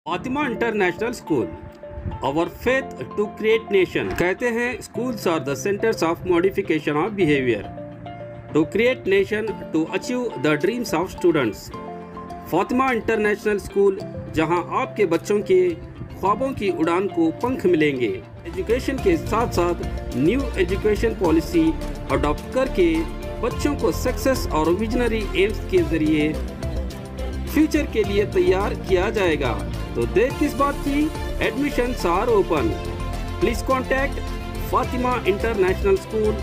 Fatima international school our faith to create nation. कहते हैं schools are the centres of modification of behaviour to create nation to achieve the dreams of students. Fatima international school, जहां आपके बच्चों के ख्वाबों की उड़ान को पंख मिलेंगे। एजुकेशन के साथ साथ न्यू एजुकेशन पॉलिसी अडॉप्ट करके बच्चों को सक्सेस और विजनरी एम्स के जरिए फ्यूचर के लिए तैयार किया जाएगा। तो देर किस बात की, admissions are open. Please contact Fatima international school,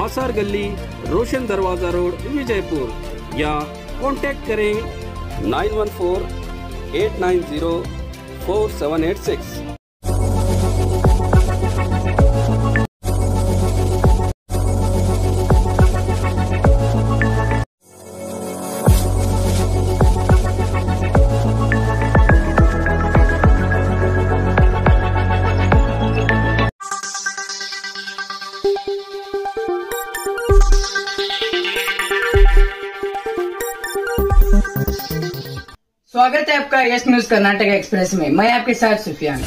Asar Gali, रोशन दरवाजा रोड, विजयपुर, या कॉन्टैक्ट करें 9148904786। स्वागत है आपका यस न्यूज कर्नाटक एक्सप्रेस में। मैं आपके साथ सुफियान।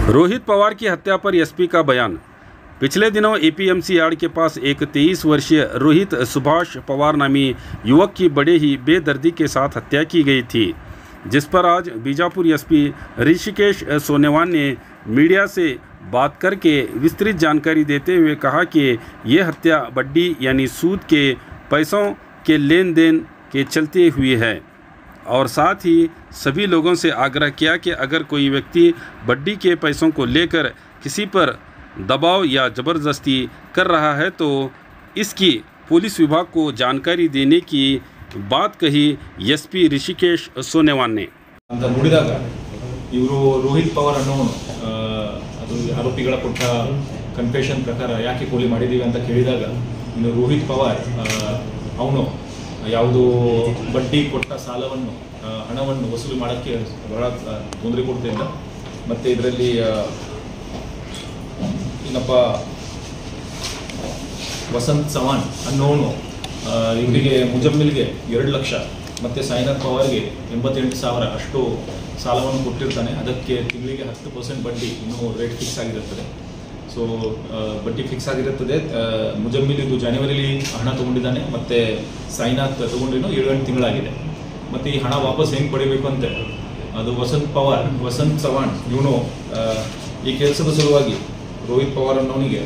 रोहित पवार की हत्या पर एसपी का बयान। पिछले दिनों एपीएमसी यार्ड के पास एक 23 वर्षीय रोहित सुभाष पवार नामी युवक की बड़े ही बेदर्दी के साथ हत्या की गई थी, जिस पर आज बीजापुर एसपी ऋषिकेश सोनेवान ने मीडिया से बात करके विस्तृत जानकारी देते हुए कहा कि ये हत्या बड्डी यानी सूद के पैसों के लेन देन के चलते हुई है, और साथ ही सभी लोगों से आग्रह किया कि अगर कोई व्यक्ति बड्डी के पैसों को लेकर किसी पर दबाव या ज़बरदस्ती कर रहा है तो इसकी पुलिस विभाग को जानकारी देने की बात कही एसपी ऋषिकेश सोनेवान ने। ಅಂತ ನೋಡಿದಾಗ ಇವರು ರೋಹಿತ್ ಪವಾರ್ ಅನ್ನೋನು ಅದು ಆರೋಪಿಗಳ ಕೊಟ್ಟ ಕನ್ಫೆಷನ್ ಪ್ರಕಾರ ಯಾಕೆ ಕೊಲೆ ಮಾಡಿದ್ದೀವಿ ಅಂತ ಕೇಳಿದಾಗ ಇನ್ನು ರೋಹಿತ್ ಪವಾರ್ ಅವನು ಯಾವುದು ಬಡ್ಡಿ ಕೊಟ್ಟ ಸಾಲವನ್ನು ಹಣವನ್ನು ವಸೂಲಿ ಮಾಡೋಕ್ಕೆ ಬಹಳ ತೊಂದರೆ ಕೊಡ್ತಿದ್ದ. ಮತ್ತು ಇದರಲ್ಲಿ ಏನಪ್ಪ ವಸಂತ್ ಚವಾಣ್ ಅನ್ನೋನು ಇವರಿಗೆ ಮುಜಮ್ಮಿಲ್ಗೆ 2 ಲಕ್ಷ ಮತ್ತು ಸಾಯಿನಾಥ್ ಪವಾರ್ಗೆ 88,000 ಅಷ್ಟು ಸಾಲವನ್ನು ಕೊಟ್ಟಿರ್ತಾನೆ. ಅದಕ್ಕೆ ತಿಂಗಳಿಗೆ 10% ಬಡ್ಡಿ ಇನ್ನೂ ರೇಟ್ ಫಿಕ್ಸ್ ಆಗಿರುತ್ತದೆ. ಸೊ ಬಡ್ಡಿ ಫಿಕ್ಸ್ ಆಗಿರುತ್ತದೆ. ಮುಜಮ್ಮಿಲ್ ಇದು ಜನವರಿಲಿ ಹಣ ತೊಗೊಂಡಿದ್ದಾನೆ ಮತ್ತು ಸಾಯಿನಾಥ್ ತೊಗೊಂಡಿನೂ 7-8 ತಿಂಗಳಾಗಿದೆ. ಮತ್ತು ಈ ಹಣ ವಾಪಸ್ ಹೆಂಗೆ ಪಡಿಬೇಕು ಅಂತ ಅದು ವಸಂತ್ ಚವಾಣ್ ಇವನು ಈ ಕೆಲಸದ ಸಲುವಾಗಿ ರೋಹಿತ್ ಪವಾರ್ ಅನ್ನೋನಿಗೆ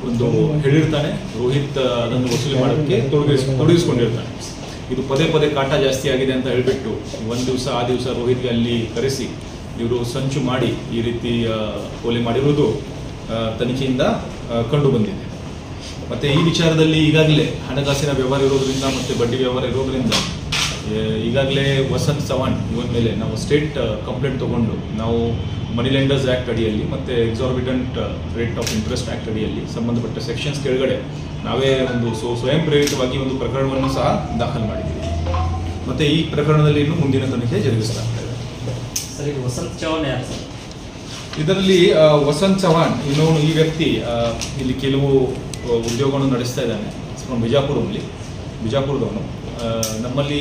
ಒಂದು ಹೇಳಿರ್ತಾನೆ. ರೋಹಿತ್ ಅದನ್ನು ವಸೂಲಿ ಮಾಡೋಕ್ಕೆ ತೊಡಗಿಸ್ಕೊಂಡಿರ್ತಾನೆ. ಇದು ಪದೇ ಪದೇ ಕಾಟ ಜಾಸ್ತಿ ಆಗಿದೆ ಅಂತ ಹೇಳಿಬಿಟ್ಟು ಒಂದು ದಿವಸ ಆ ದಿವಸ ರೋಹಿತ್ಗೆ ಅಲ್ಲಿ ಕರೆಸಿ ಇವರು ಸಂಚು ಮಾಡಿ ಈ ರೀತಿ ಕೊಲೆ ಮಾಡಿರುವುದು ತನಿಖೆಯಿಂದ ಕಂಡು ಬಂದಿದೆ. ಮತ್ತು ಈ ವಿಚಾರದಲ್ಲಿ ಈಗಾಗಲೇ ಹಣಕಾಸಿನ ವ್ಯವಹಾರ ಇರೋದ್ರಿಂದ ಮತ್ತು ಬಡ್ಡಿ ವ್ಯವಹಾರ ಇರೋದ್ರಿಂದ ಈಗಾಗಲೇ ವಸಂತ್ ಚವಾಣ್ ಇವನ ಮೇಲೆ ನಾವು ಸ್ಟೇಟ್ ಕಂಪ್ಲೇಂಟ್ ತೊಗೊಂಡು ನಾವು ಮನಿ ಲೆಂಡರ್ಸ್ ಆ್ಯಕ್ಟ್ ಅಡಿಯಲ್ಲಿ ಮತ್ತು exorbitant rate of interest act ಅಡಿಯಲ್ಲಿ ಸಂಬಂಧಪಟ್ಟ ಸೆಕ್ಷನ್ಸ್ ಕೆಳಗಡೆ ನಾವೇ ಒಂದು ಸ್ವಯಂ ಪ್ರೇರಿತವಾಗಿ ಒಂದು ಪ್ರಕರಣವನ್ನು ಸಹ ದಾಖಲು ಮಾಡಿದ್ದೀವಿ. ಮತ್ತು ಈ ಪ್ರಕರಣದಲ್ಲಿ ಇನ್ನೂ ಮುಂದಿನ ತನಿಖೆ ಜರುಗಿಸಲಾಗ್ತದೆ. ವಸಂತ್ ಚವಾಣ್ ಯಾರು ಸರ್? ಇದರಲ್ಲಿ ವಸಂತ್ ಚವಾಣ್ ಇನ್ನೊಂದು ಈ ವ್ಯಕ್ತಿ ಇಲ್ಲಿ ಕೆಲವು ಉದ್ಯೋಗವನ್ನು ನಡೆಸ್ತಾ ಇದ್ದಾನೆ. ಫ್ರಮ್ ಬಿಜಾಪುರದವನು. ನಮ್ಮಲ್ಲಿ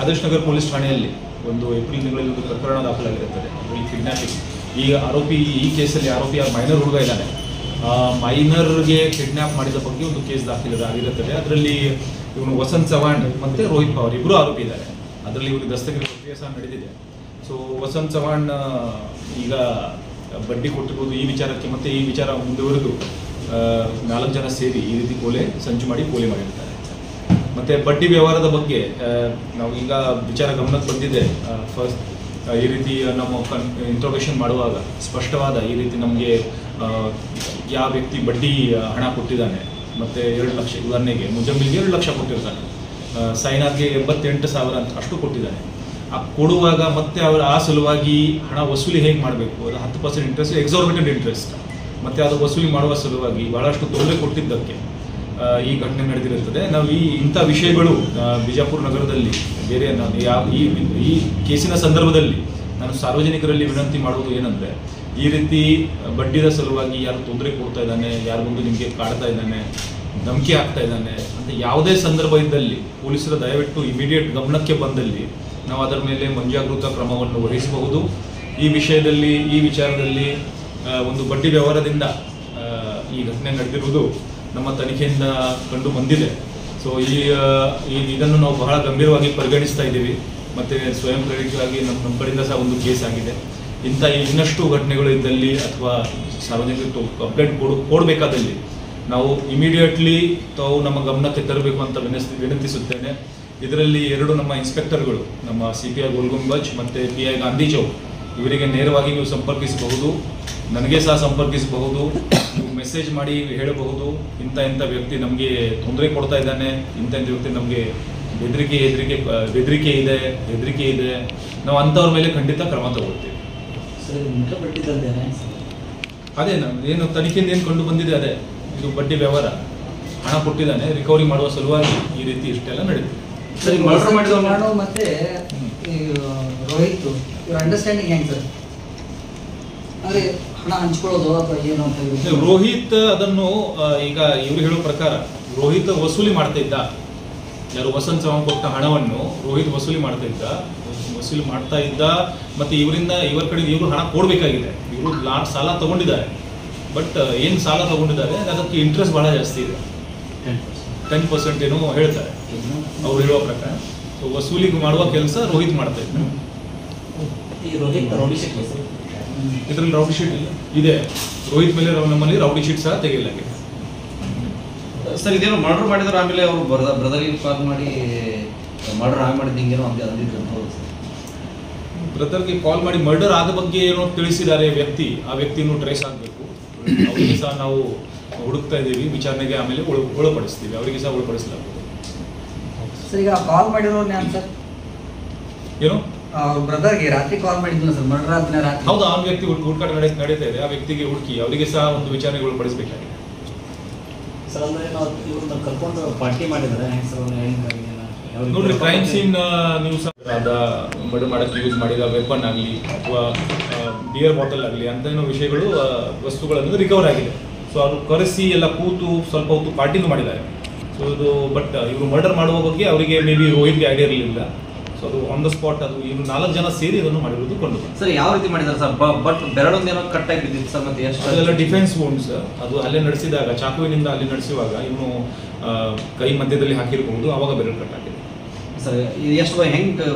ಆದರ್ಶ್ ನಗರ್ ಪೊಲೀಸ್ ಠಾಣೆಯಲ್ಲಿ ಒಂದು ಏಪ್ರಿಲ್ ತಿಂಗಳಲ್ಲಿ ಒಂದು ಪ್ರಕರಣ ದಾಖಲಾಗಿರುತ್ತದೆ. ಅದರಲ್ಲಿ ಕಿಡ್ನ್ಯಾಪಿಂಗ್. ಈಗ ಈ ಕೇಸಲ್ಲಿ ಆರೋಪಿ ಮೈನರ್ ಹುಡುಗ ಇದ್ದಾನೆ. ಮೈನರ್ಗೆ ಕಿಡ್ನ್ಯಾಪ್ ಮಾಡಿದ ಬಗ್ಗೆ ಒಂದು ಕೇಸ್ ದಾಖಲಾಗಿರುತ್ತದೆ. ಅದರಲ್ಲಿ ಇವನು ವಸಂತ್ ಚವಾಣ್ ಮತ್ತು ರೋಹಿತ್ ಪವಾರ್ ಇಬ್ಬರು ಆರೋಪಿ ಇದ್ದಾರೆ. ಅದರಲ್ಲಿ ಇವರಿಗೆ ದಸ್ತಗಿರಿ ಪ್ರಕ್ರಿಯೆ ಸಹ ನಡೆದಿದೆ. ಸೊ ವಸಂತ್ ಚವಾಣ್ ಈಗ ಬಡ್ಡಿ ಕೊಟ್ಟಿರುವುದು ಈ ವಿಚಾರಕ್ಕೆ ಮತ್ತು ಈ ವಿಚಾರ ಮುಂದುವರೆದು 4 ಜನ ಸೇರಿ ಈ ರೀತಿ ಸಂಚು ಮಾಡಿ ಕೊಲೆ ಮಾಡಿರ್ತಾರೆ. ಮತ್ತು ಬಡ್ಡಿ ವ್ಯವಹಾರದ ಬಗ್ಗೆ ನಾವು ಈಗ ವಿಚಾರ ಗಮನಕ್ಕೆ ಬಂದಿದೆ. ಫಸ್ಟ್ ಈ ರೀತಿ ನಮ್ಮ ಇಂಟ್ರೋಗೇಷನ್ ಮಾಡುವಾಗ ಸ್ಪಷ್ಟವಾದ ಈ ರೀತಿ ನಮಗೆ ಯಾವ ವ್ಯಕ್ತಿ ಬಡ್ಡಿ ಹಣ ಕೊಟ್ಟಿದ್ದಾನೆ ಮತ್ತು 2 ಲಕ್ಷ, ಉದಾಹರಣೆಗೆ ಮುಜಮ್ಮಿಲ್ಗೆ 2 ಲಕ್ಷ ಕೊಟ್ಟಿರ್ತಾನೆ, ಸಾಯಿನಾಥ್ಗೆ 88,000 ಅಂತ ಅಷ್ಟು ಕೊಟ್ಟಿದ್ದಾನೆ. ಆ ಕೊಡುವಾಗ ಮತ್ತೆ ಅವರು ಆ ಸಲುವಾಗಿ ಹಣ ವಸೂಲಿ ಹೇಗೆ ಮಾಡಬೇಕು, ಅದು 10% ಇಂಟ್ರೆಸ್ಟ್, ಎಕ್ಸಾರ್ಬಿಟೆಂಟ್ ಇಂಟ್ರೆಸ್ಟ್, ಮತ್ತು ಅದು ವಸೂಲಿ ಮಾಡುವ ಸಲುವಾಗಿ ಬಹಳಷ್ಟು ತೊಂದರೆ ಕೊಟ್ಟಿದ್ದಕ್ಕೆ ಈ ಘಟನೆ ನಡೆದಿರುತ್ತದೆ. ನಾವು ಇಂಥ ವಿಷಯಗಳು ಬಿಜಾಪುರ ನಗರದಲ್ಲಿ ಬೇರೆ ಈ ಕೇಸಿನ ಸಂದರ್ಭದಲ್ಲಿ ನಾನು ಸಾರ್ವಜನಿಕರಲ್ಲಿ ವಿನಂತಿ ಮಾಡುವುದು ಏನಂದರೆ, ಈ ರೀತಿ ಬಡ್ಡಿದ ಸಲುವಾಗಿ ಯಾರು ತೊಂದರೆ ಕೊಡ್ತಾ ಇದ್ದಾನೆ, ಯಾರು ಮುಂದೆ ನಿಮಗೆ ಕಾಡ್ತಾ ಇದ್ದಾನೆ, ಧಮಕಿ ಹಾಕ್ತಾ ಇದ್ದಾನೆ ಅಂತ ಯಾವುದೇ ಸಂದರ್ಭ ಇದ್ದಲ್ಲಿ ಪೊಲೀಸರು ದಯವಿಟ್ಟು ಇಮಿಡಿಯೇಟ್ ಗಮನಕ್ಕೆ ಬಂದಲ್ಲಿ ನಾವು ಅದರ ಮೇಲೆ ಮುಂಜಾಗೃತಾ ಕ್ರಮವನ್ನು ವಹಿಸಬಹುದು. ಈ ವಿಚಾರದಲ್ಲಿ ಒಂದು ಬಡ್ಡಿ ವ್ಯವಹಾರದಿಂದ ಈ ಘಟನೆ ನಡೆದಿರುವುದು ನಮ್ಮ ತನಿಖೆಯಿಂದ ಕಂಡು ಬಂದಿದೆ. ಸೊ ಇದನ್ನು ನಾವು ಬಹಳ ಗಂಭೀರವಾಗಿ ಪರಿಗಣಿಸ್ತಾ ಇದ್ದೀವಿ. ಮತ್ತು ಸ್ವಯಂ ಪ್ರೇರಿತವಾಗಿ ನಮ್ಮ ಕಡೆಯಿಂದ ಸಹ ಒಂದು ಕೇಸ್ ಆಗಿದೆ. ಇಂಥ ಇನ್ನಷ್ಟು ಘಟನೆಗಳು ಇದ್ದಲ್ಲಿ ಅಥವಾ ಸಾರ್ವಜನಿಕರು ಕಂಪ್ಲೇಂಟ್ ಕೊಡಬೇಕಾದಲ್ಲಿ ನಾವು ಇಮಿಡಿಯೇಟ್ಲಿ ತಾವು ನಮ್ಮ ಗಮನಕ್ಕೆ ತರಬೇಕು ಅಂತ ವಿನಂತಿಸುತ್ತೇನೆ. ಇದರಲ್ಲಿ 2 ನಮ್ಮ ಇನ್ಸ್ಪೆಕ್ಟರ್ಗಳು, ನಮ್ಮ CPI ಗೋಲ್ಗುಂಬಜ್ ಮತ್ತು PI ಗಾಂಧಿ ಚೌಕ್, ಇವರಿಗೆ ನೇರವಾಗಿ ನೀವು ಸಂಪರ್ಕಿಸಬಹುದು. ನನಗೆ ಸಹ ಸಂಪರ್ಕಿಸಬಹುದು. ನೀವು ಮೆಸೇಜ್ ಮಾಡಿ ಹೇಳಬಹುದು, ಇಂಥ ವ್ಯಕ್ತಿ ನಮಗೆ ತೊಂದರೆ ಕೊಡ್ತಾ ಇದ್ದಾನೆ, ಇಂಥ ವ್ಯಕ್ತಿ ನಮಗೆ ಬೆದರಿಕೆ ಇದೆ, ನಾವು ಅಂಥವ್ರ ಮೇಲೆ ಖಂಡಿತ ಕ್ರಮ ತಗೊಳ್ತೀವಿ. ಅದೇ ಏನು ತನಿಖೆಯಿಂದ ಏನು ಕಂಡು ಬಂದಿದೆ, ಅದೇ ಇದು ಬಡ್ಡಿ ವ್ಯವಹಾರ, ಹಣ ಕೊಟ್ಟಿದ್ದಾನೆ, ರಿಕವರಿ ಮಾಡುವ ಸಲುವಾಗಿ ಈ ರೀತಿ ಇಷ್ಟೆಲ್ಲ ನಡೀತಿದೆ. ಸರಿ, ಮರ್ಡರ್ ಮಾಡಿದವನು ಮತ್ತೆ ರೋಹಿತ್ ಇವ್ರ ಅಂಡರ್ಸ್ಟ್ಯಾಂಡಿಂಗ್ ಹೆಂಗೆ ಸರ್? ಅಂದರೆ ಹಣ ಹಂಚ್ಕೊಳ್ಳೋದು ಅಥವಾ ಏನು ಅಂತ ಹೇಳಿ ರೋಹಿತ್ ಅದನ್ನು ಈಗ ಇವರು ಹೇಳೋ ಪ್ರಕಾರ ರೋಹಿತ್ ವಸೂಲಿ ಮಾಡ್ತಾ ಇದ್ದ. ಯಾರು ವಸಂತ್ ಚವಾಣ್ ಕೊಟ್ಟ ಹಣವನ್ನು ರೋಹಿತ್ ವಸೂಲಿ ಮಾಡ್ತಾ ಇದ್ದ. ಮತ್ತು ಇವರ ಕಡೆ ಇವರು ಹಣ ಕೊಡಬೇಕಾಗಿದೆ. ಇವರು ಸಾಲ ತಗೊಂಡಿದ್ದಾರೆ. ಬಟ್ ಏನು ಸಾಲ ತಗೊಂಡಿದ್ದಾರೆ ಅದಕ್ಕೆ ಇಂಟ್ರೆಸ್ಟ್ ಭಾಳ ಜಾಸ್ತಿ ಇದೆ, 10% ಏನೋ ಹೇಳ್ತಾರೆ ಅವ್ರು ಹೇಳುವ ಪ್ರಕಾರ. ಸೊ ವಸೂಲಿ ಮಾಡುವ ಕೆಲಸ ರೋಹಿತ್ ಮಾಡ್ತಾ ಇದ್ದ. ಇದರಲ್ಲಿ ರೌಡಿ ಶೀಟ್ ಇದೆ. ರೋಹಿತ್ ಮೇಲೆ ನಮ್ಮಲ್ಲಿ ರೌಡಿ ಶೀಟ್ ಸಹ ತೆಗೆಯಲಾಗಿದೆ. ಸರ್, ಇದೇನು ಮರ್ಡರ್ ಮಾಡಿದ್ರು, ಆಮೇಲೆ ಅವರು ಬ್ರದರಿಗೆ ಕಾಲ್ ಮಾಡಿ ಮರ್ಡರ್ ಮಾಡಿದ್ದು ಹಿಂಗೇನೋ ಅಂದಿದ್ರು. ಬ್ರದರ್ಗೆ ಕಾಲ್ ಮಾಡಿ ಮರ್ಡರ್ ಆದ ಬಗ್ಗೆ ಏನೋ ತಿಳಿಸಿದ್ದಾರೆ ವ್ಯಕ್ತಿ. ಆ ವ್ಯಕ್ತಿಯನ್ನು ಟ್ರೇಸ್ ಆಗಬೇಕು. ಅವರಿಗೆ ಸಹ ನಾವು ಹುಡುಕ್ತಾ ಇದ್ದೀವಿ. ವಿಚಾರಣೆಗೆ ಆಮೇಲೆ ಒಳಪಡಿಸ್ತೀವಿ. ಅವರಿಗೆ ಸಹ ಒಳಪಡಿಸಲಾಗುತ್ತದೆ. ಸರ್, ಈಗ ಕಾಲ್ ಮಾಡಿರೋರು ನಾನು ಸರ್ ಏನು ಬ್ರದರ್ಗೆ ರಾತ್ರಿ ಕಾಲ್ ಮಾಡಿದ್ನಲ್ಲ ಸರ್, ಮರ್ಡರ್ ಆದ್ಮೇಲೆ ರಾತ್ರಿ. ಹೌದು, ಆ ವ್ಯಕ್ತಿ ಹುಡುಕಾಟ ನಡೀತಾ ಇದೆ. ಆ ವ್ಯಕ್ತಿಗೆ ಹುಡುಕಿ ಅವರಿಗೆ ಸಹ ಒಂದು ವಿಚಾರಣೆಗೆ ಒಳಪಡಿಸಬೇಕಾಗಿದೆ. ಸರ್, ಅಂದರೆ ನಾವು ಇವ್ರನ್ನ ಕರ್ಕೊಂಡು ಪಾರ್ಟಿ ಮಾಡಿದ್ದಾರೆ ನೋಡ್ರಿ, ಕ್ರೈಮ್ ಸೀನ್ ನೀವು ಸಹ ಮರ್ಡರ್ ಮಾಡೋಕ್ಕೆ ಯೂಸ್ ಮಾಡಿದ ವೆಪನ್ ಆಗಲಿ ಅಥವಾ ಬಿಯರ್ ಬಾಟಲ್ ಆಗಲಿ ಅಂತ ಏನೋ ವಿಷಯಗಳು, ವಸ್ತುಗಳನ್ನು ರಿಕವರ್ ಆಗಿದೆ. ಸೊ ಅವರು ಕರೆಸಿ ಎಲ್ಲ ಕೂತು ಸ್ವಲ್ಪ ಹೊತ್ತು ಪಾರ್ಟಿನೂ ಮಾಡಿದ್ದಾರೆ. ಸೊ ಇದು ಬಟ್ ಇವರು ಮರ್ಡರ್ ಮಾಡುವ ಬಗ್ಗೆ ಅವರಿಗೆ ಮೇ ಬಿ ರೋಹಿತ್ಗೆ ಐಡಿಯಾ ಇರಲಿಲ್ಲ. ಸೊ ಅದು ಆನ್ ದ ಸ್ಪಾಟ್ ಅದು ಇವರು 4 ಜನ ಸೇರಿ ಅದನ್ನು ಮಾಡಿರೋದು ಕೊಂಡು ಬಂತು. ಸರ್, ಯಾವ ರೀತಿ ಮಾಡಿದ್ದಾರೆ ಸರ್? ಬಟ್ ಬೆರಳೊಂದೇನೋ ಕಟ್ಟಾಗಿ ಬಿದ್ದಿತ್ತು ಸರ್. ಮತ್ತೆ ಎಷ್ಟು ಅದೆಲ್ಲ ಡಿಫೆನ್ಸ್ ವೂಂಡ್ಸ್. ಅದು ಅಲ್ಲೇ ನಡೆಸಿದಾಗ, ಚಾಕುವಿನಿಂದ ಅಲ್ಲಿ ನಡೆಸುವಾಗ ಇವನು ಕೈ ಮಧ್ಯದಲ್ಲಿ ಹಾಕಿರಬಹುದು, ಆವಾಗ ಬೆರಳು ಕಟ್ಟಾಗಿದೆ. ಸರ್, ಎಷ್ಟು ಹೆಂಗೆ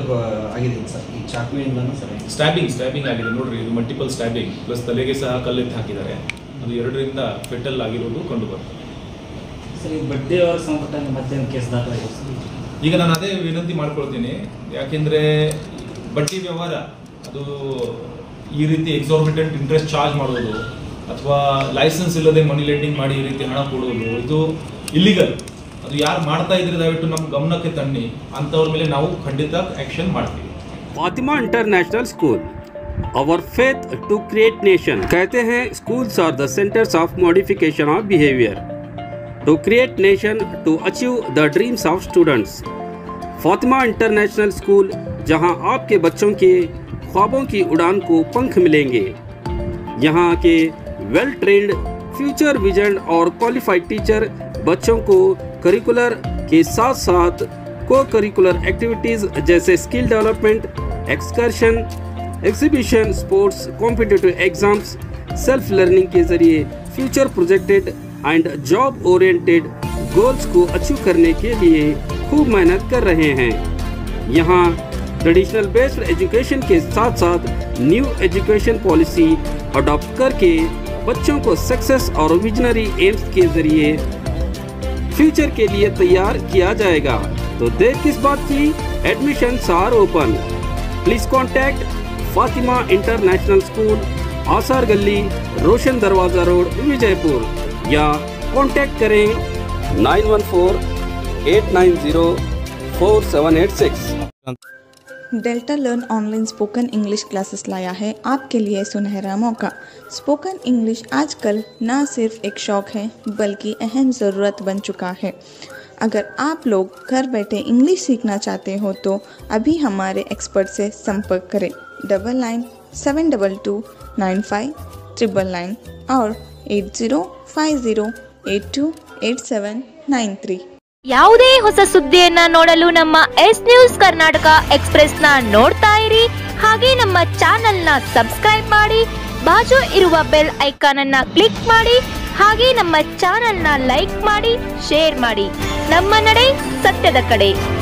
ಆಗಿದೆ ಸರ್ ಈ ಚಾಕುವಿಂದ? ಸರ್, ಸ್ಟ್ಯಾಬಿಂಗ್ ಆಗಿದೆ ನೋಡ್ರಿ. ಇದು ಮಲ್ಟಿಪಲ್ ಸ್ಟ್ಯಾಬಿಂಗ್ ಪ್ಲಸ್ ತಲೆಗೆ ಸಹ ಕಲ್ಲೆತ್ತಿ ಹಾಕಿದ್ದಾರೆ. ಅದು 2ರಿಂದ ಫೆಟಲ್ ಆಗಿರೋದು ಕಂಡು ಬರ್ತದೆ. ಸರ್, ಈ ಬಡ್ಡಿ ಅವ್ರ ಸಂಪುಟ ಮತ್ತೆ ಕೇಸ್ ದಾಖಲಾಗಿದೆ ಸರ್. ಈಗ ನಾನು ಅದೇ ವಿನಂತಿ ಮಾಡ್ಕೊಳ್ತೀನಿ. ಯಾಕೆಂದರೆ ಬಡ್ಡಿ ವ್ಯವಹಾರ ಅದು ಈ ರೀತಿ ಎಕ್ಸಾರ್ಬಿಟೆಂಟ್ ಇಂಟ್ರೆಸ್ಟ್ ಚಾರ್ಜ್ ಮಾಡೋದು ಅಥವಾ ಲೈಸೆನ್ಸ್ ಇಲ್ಲದೆ ಮನಿ ಲೆಂಡಿಂಗ್ ಮಾಡಿ ಈ ರೀತಿ ಹಣ ಕೊಡೋದು ಇದು ಇಲ್ಲಿಗಲ್. ಅದು ಯಾರು ಮಾಡ್ತಾ ಇದ್ರೆ ದಯವಿಟ್ಟು ನಮ್ಮ ಗಮನಕ್ಕೆ ತನ್ನಿ. ಅಂಥವ್ರ ಮೇಲೆ ನಾವು ಖಂಡಿತ ಆ್ಯಕ್ಷನ್ ಮಾಡ್ತೀವಿ. Fatima international school, our faith to create nation. कहते हैं schools are the centers of modification of behavior to create nation to achieve the dreams of students. Fatima international school, जहां आपके बच्चों के ख्वाबों की उड़ान को पंख मिलेंगे. यहां के वेल ट्रेंड फ्यूचर विजन और क्वालिफाइड टीचर बच्चों को करिकुलर के साथ साथ को करिकुलर एक्टिविटीज़ जैसे skill development, excursion, exhibition, sports, competitive exams, self learning के जरिए future projected and job oriented goals को अचीव करने के लिए खूब मेहनत कर रहे हैं. यहाँ ट्रेडिशनल बेस्ड एजुकेशन के साथ साथ न्यू एजुकेशन पॉलिसी अडॉप्ट करके बच्चों को सक्सेस और विजनरी एम्स के जरिए फ्यूचर के लिए तैयार किया जाएगा. तो देर किस बात की? Admissions are open. Please contact Fatima international school, Asar Gali, रोशन दरवाजा रोड, विजयपुर, या कॉन्टैक्ट करें 9148904786. Delta learn online spoken English classes लाया है आपके लिए सुनहरा मौका. स्पोकन इंग्लिश आजकल न सिर्फ एक शौक़ है बल्कि अहम ज़रूरत बन चुका है. अगर आप लोग घर बैठे इंग्लिश सीखना चाहते हो तो अभी हमारे एक्सपर्ट से संपर्क करें 9972295999 और 80508287 93. ಯಾವುದೇ ಹೊಸ ಸುದ್ದಿಯನ್ನ ನೋಡಲು ನಮ್ಮ ಎಸ್ ನ್ಯೂಸ್ ಕರ್ನಾಟಕ ಎಕ್ಸ್‌ಪ್ರೆಸ್ನ ನೋಡ್ತಾ ಇರಿ. ಹಾಗೆ ನಮ್ಮ ಚಾನೆಲ್ನ ಸಬ್ಸ್ಕ್ರೈಬ್ ಮಾಡಿ, ಬಾಜು ಇರುವ ಬೆಲ್ ಐಕಾನ್ ಅನ್ನ ಕ್ಲಿಕ್ ಮಾಡಿ. ಹಾಗೆ ನಮ್ಮ ಚಾನೆಲ್ನ ಲೈಕ್ ಮಾಡಿ, ಶೇರ್ ಮಾಡಿ. ನಮ್ಮ ನಡೆ ಸತ್ಯದ ಕಡೆ.